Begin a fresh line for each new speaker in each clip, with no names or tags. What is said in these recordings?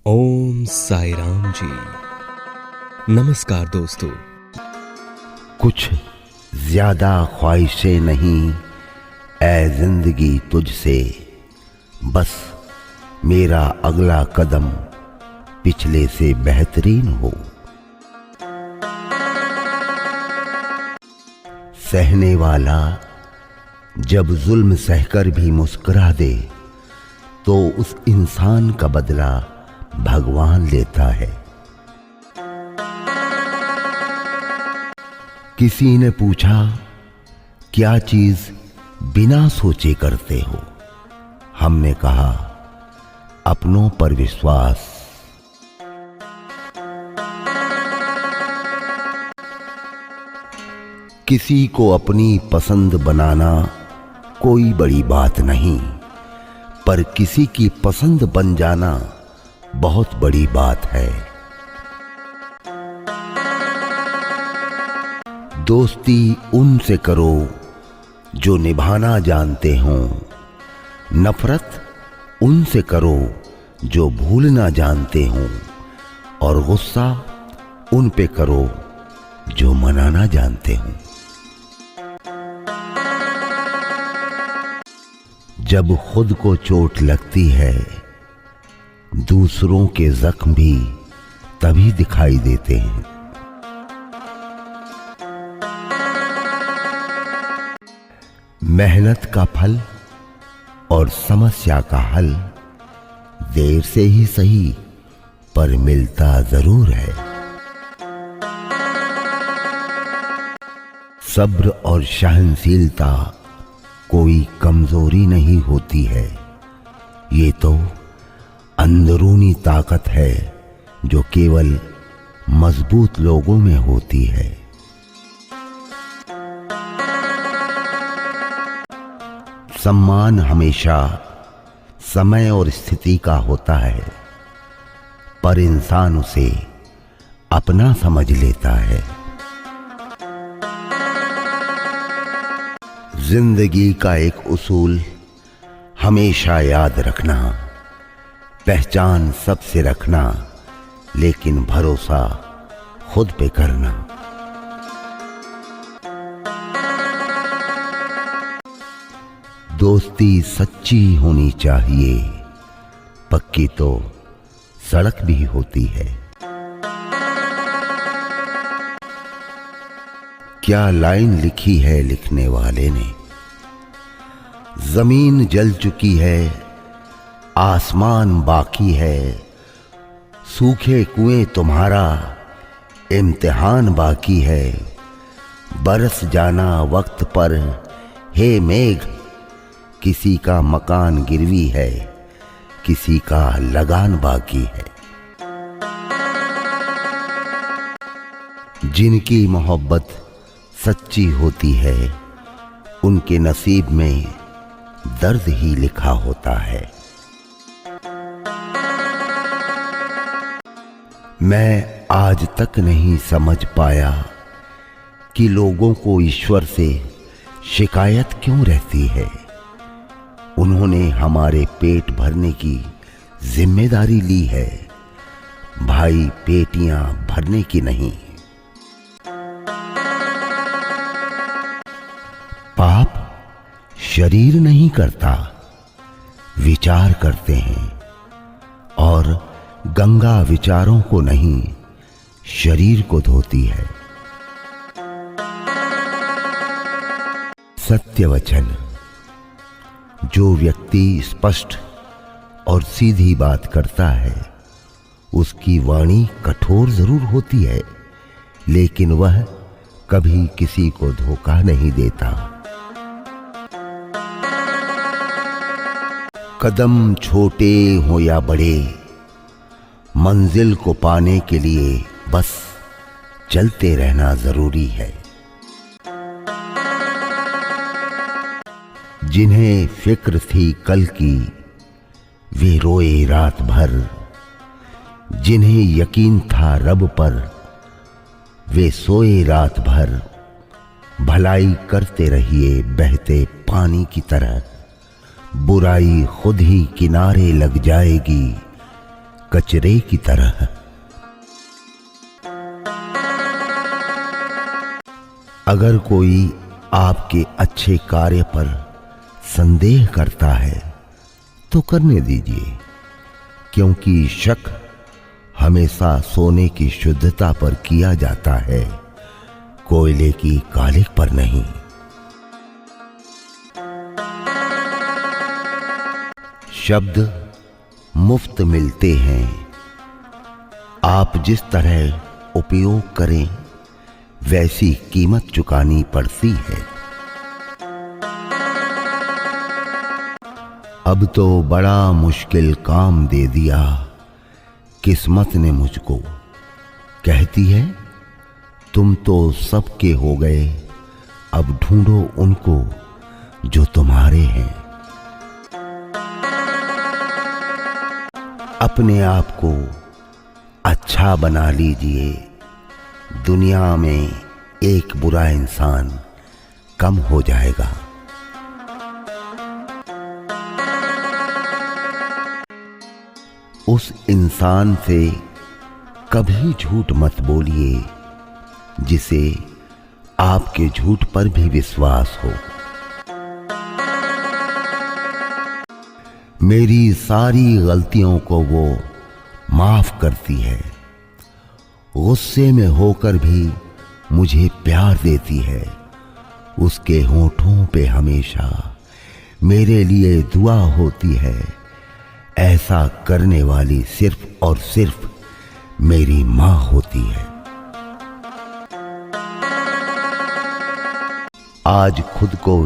ओम साई राम जी। नमस्कार दोस्तों।
कुछ ज्यादा ख्वाहिशें नहीं ऐ जिंदगी तुझसे, बस मेरा अगला कदम पिछले से बेहतरीन हो। सहने वाला जब जुल्म सहकर भी मुस्कुरा दे तो उस इंसान का बदला भगवान लेता है। किसी ने पूछा, क्या चीज बिना सोचे करते हो? हमने कहा, अपनों पर विश्वास। किसी को अपनी पसंद बनाना कोई बड़ी बात नहीं, पर किसी की पसंद बन जाना बहुत बड़ी बात है। दोस्ती उनसे करो जो निभाना जानते हों, नफरत उनसे करो जो भूलना जानते हों, और गुस्सा उन पे करो जो मनाना जानते हों। जब खुद को चोट लगती है, दूसरों के जख्म भी तभी दिखाई देते हैं। मेहनत का फल और समस्या का हल देर से ही सही पर मिलता जरूर है। सब्र और सहनशीलता कोई कमजोरी नहीं होती है, ये तो अंदरूनी ताकत है जो केवल मजबूत लोगों में होती है। सम्मान हमेशा समय और स्थिति का होता है, पर इंसान उसे अपना समझ लेता है। जिंदगी का एक उसूल हमेशा याद रखना, पहचान सबसे रखना, लेकिन भरोसा खुद पे करना। दोस्ती सच्ची होनी चाहिए, पक्की तो सड़क भी होती है। क्या लाइन लिखी है लिखने वाले ने, जमीन जल चुकी है, आसमान बाकी है, सूखे कुएं तुम्हारा इम्तिहान बाकी है। बरस जाना वक्त पर हे मेघ, किसी का मकान गिरवी है, किसी का लगान बाकी है। जिनकी मोहब्बत सच्ची होती है, उनके नसीब में दर्द ही लिखा होता है। मैं आज तक नहीं समझ पाया कि लोगों को ईश्वर से शिकायत क्यों रहती है। उन्होंने हमारे पेट भरने की जिम्मेदारी ली है, भाई पेटियां भरने की नहीं। पाप शरीर नहीं करता, विचार करते हैं, और गंगा विचारों को नहीं शरीर को धोती है। सत्य वचन, जो व्यक्ति स्पष्ट और सीधी बात करता है, उसकी वाणी कठोर जरूर होती है, लेकिन वह कभी किसी को धोखा नहीं देता। कदम छोटे हो या बड़े, मंजिल को पाने के लिए बस चलते रहना जरूरी है। जिन्हें फिक्र थी कल की, वे रोए रात भर। जिन्हें यकीन था रब पर, वे सोए रात भर। भलाई करते रहिए बहते पानी की तरह, बुराई खुद ही किनारे लग जाएगी। कचरे की तरह। अगर कोई आपके अच्छे कार्य पर संदेह करता है तो करने दीजिए, क्योंकि शक हमेशा सोने की शुद्धता पर किया जाता है, कोयले की कालिक पर नहीं। शब्द मुफ्त मिलते हैं, आप जिस तरह उपयोग करें वैसी कीमत चुकानी पड़ती है। अब तो बड़ा मुश्किल काम दे दिया किस्मत ने मुझको, कहती है तुम तो सबके हो गए, अब ढूंढो उनको जो तुम्हारे हैं। अपने आप को अच्छा बना लीजिए, दुनिया में एक बुरा इंसान कम हो जाएगा। उस इंसान से कभी झूठ मत बोलिए जिसे आपके झूठ पर भी विश्वास हो। मेरी सारी गलतियों को वो माफ करती है, गुस्से में होकर भी मुझे प्यार देती है। उसके होठों पे हमेशा मेरे लिए दुआ होती है। ऐसा करने वाली सिर्फ और सिर्फ मेरी माँ होती है। आज खुद को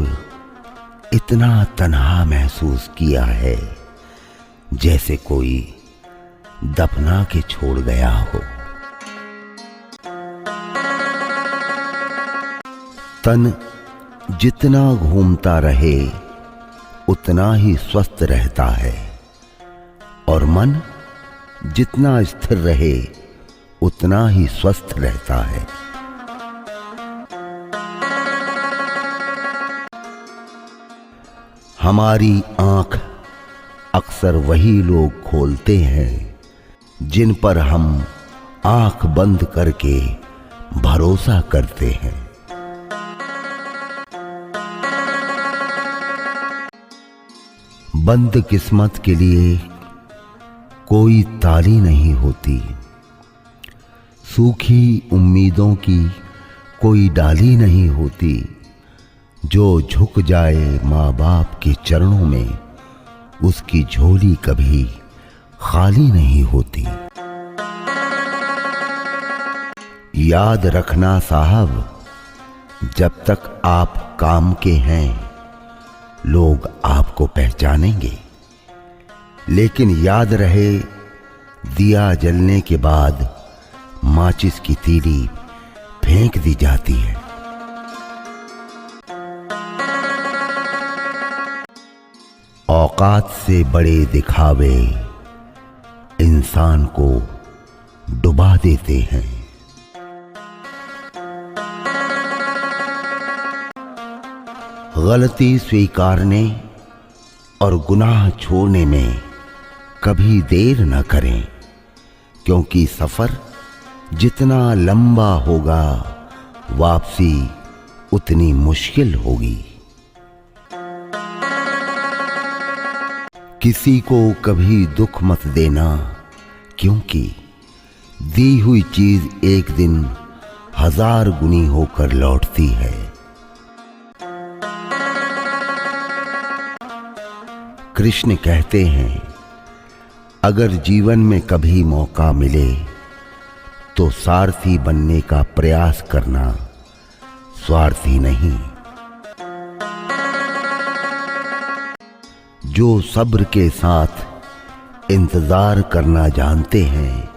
इतना तन्हा महसूस किया है जैसे कोई दफना के छोड़ गया हो। तन जितना घूमता रहे उतना ही स्वस्थ रहता है, और मन जितना स्थिर रहे उतना ही स्वस्थ रहता है। हमारी आंख अक्सर वही लोग खोलते हैं जिन पर हम आंख बंद करके भरोसा करते हैं। बंद किस्मत के लिए कोई ताली नहीं होती, सूखी उम्मीदों की कोई डाली नहीं होती। जो झुक जाए माँ बाप के चरणों में उसकी झोली कभी खाली नहीं होती। याद रखना साहब, जब तक आप काम के हैं लोग आपको पहचानेंगे, लेकिन याद रहे दिया जलने के बाद माचिस की तीली फेंक दी जाती है। औकात से बड़े दिखावे इंसान को डुबा देते हैं। गलती स्वीकारने और गुनाह छोड़ने में कभी देर न करें, क्योंकि सफर जितना लंबा होगा वापसी उतनी मुश्किल होगी। किसी को कभी दुख मत देना, क्योंकि दी हुई चीज एक दिन 1000 गुनी होकर लौटती है। कृष्ण कहते हैं, अगर जीवन में कभी मौका मिले तो सारथी बनने का प्रयास करना, स्वार्थी नहीं। जो सब्र के साथ इंतजार करना जानते हैं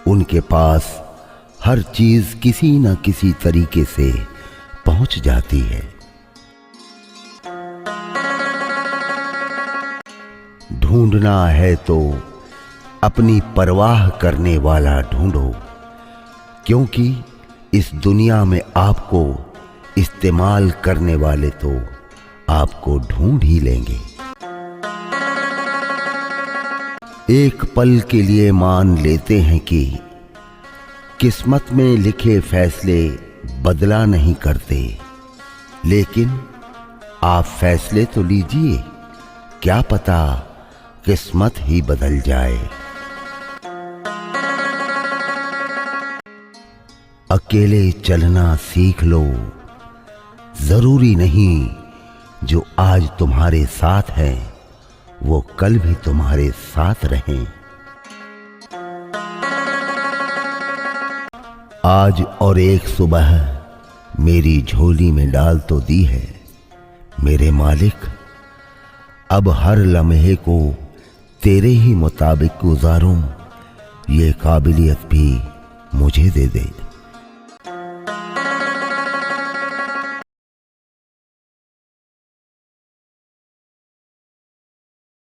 उनके पास हर चीज किसी न किसी तरीके से पहुंच जाती है। ढूंढना है तो अपनी परवाह करने वाला ढूंढो, क्योंकि इस दुनिया में आपको इस्तेमाल करने वाले तो आपको ढूंढ ही लेंगे। एक पल के लिए मान लेते हैं कि किस्मत में लिखे फैसले बदला नहीं करते, लेकिन आप फैसले तो लीजिए, क्या पता किस्मत ही बदल जाए। अकेले चलना सीख लो, जरूरी नहीं जो आज तुम्हारे साथ है वो कल भी तुम्हारे साथ रहें। आज और एक सुबह मेरी झोली में डाल तो दी है मेरे मालिक, अब हर लम्हे को तेरे ही मुताबिक गुजारूं, ये काबिलियत भी मुझे दे दे।